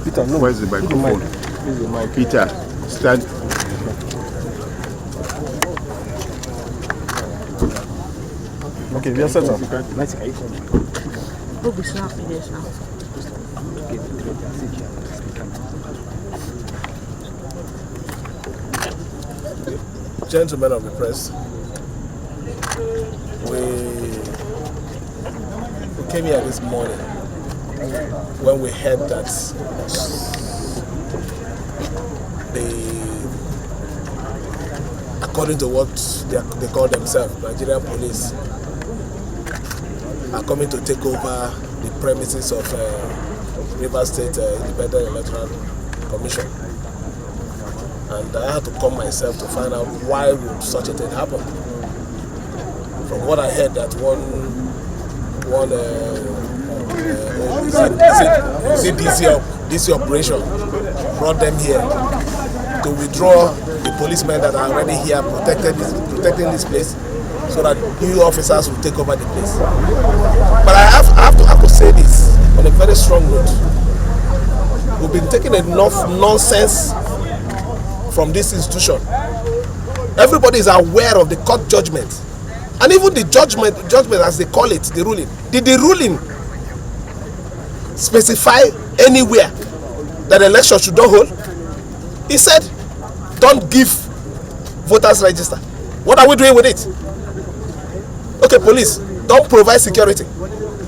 Peter, no. Where's the microphone? Peter, stand. Okay, we are set up. Gentlemen of the press, we came here this morning when we heard that according to what they call themselves, Nigerian police are coming to take over the premises of Rivers State Independent Electoral Commission. And I had to come myself to find out why would such a thing happen. From what I heard, that one DC operation brought them here to withdraw the policemen that are already here protecting this place, so that new officers will take over the place. But I have to say this on a very strong note. We've been taking enough nonsense from this institution. Everybody is aware of the court judgment, and even the judgment as they call it, the ruling. Did the ruling specify anywhere that the election should not hold? He said, don't give voters register. What are we doing with it? Okay, police, don't provide security.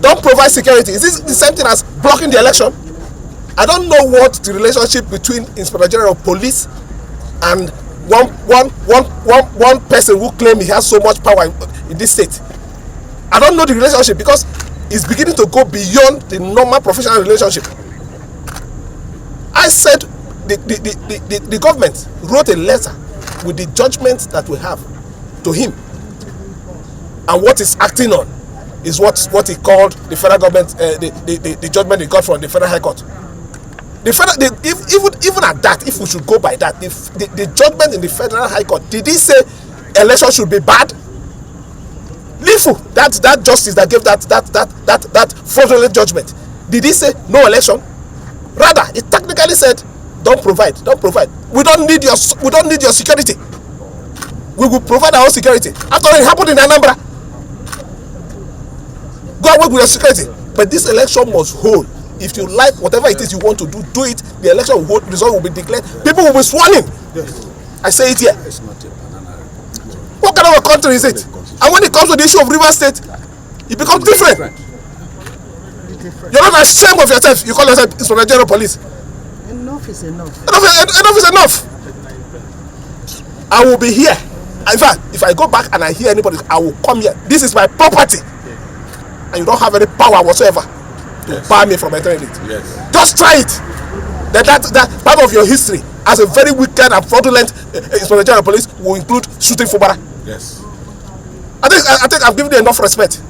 Don't provide security. Is this the same thing as blocking the election? I don't know what the relationship between Inspector General of Police and one person who claims he has so much power in this state. I don't know the relationship, because it's beginning to go beyond the normal professional relationship. I said the government wrote a letter with the judgment that we have to him, and what he's acting on is what he called the federal government, the judgment he got from the Federal High Court. Even at that, if we should go by that, the judgment in the Federal High Court, did he say election should be bad? Lifu, that justice that gave that fraudulent judgment, did he say no election? Rather, it technically said don't provide. We don't need your security. We will provide our own security. After all, it happened in Anambra. Go and work with your security. But this election must hold. If you like whatever it is you want to do, do it. The election will hold, result will be declared. People will be sworn in. Yes. I say it here. What kind of a country is it? And when it comes to the issue of Rivers State, it becomes different. You're not ashamed of yourself. You call yourself Inspector General Police. Enough is enough. Enough is enough. I will be here. In fact, if I go back and I hear anybody, I will come here. This is my property. And you don't have any power whatsoever. to bar me from entering it. Yes. Just try it. That part of your history as a very wicked and fraudulent Inspector General of Police will include shooting Fubara. Yes. I think I've given you enough respect.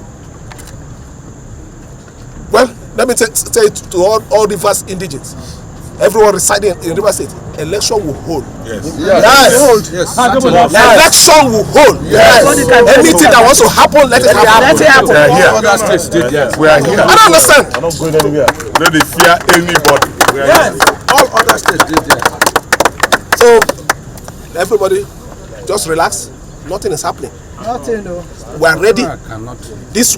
Well, let me say it to all Rivers indigents, everyone residing in Rivers State, election will hold. Yes. Yes. Election will hold. Yes. Anything that wants to happen, let it happen. Other states did. Yes. We are here. I don't understand. I'm not going anywhere. Let it fear anybody. We are here. All other states did. So everybody, just relax. Nothing is happening. Nothing, no. We are ready. If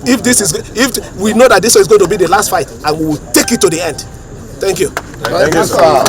we know that this is going to be the last fight, and we will take it to the end. Thank you. Thank you, sir.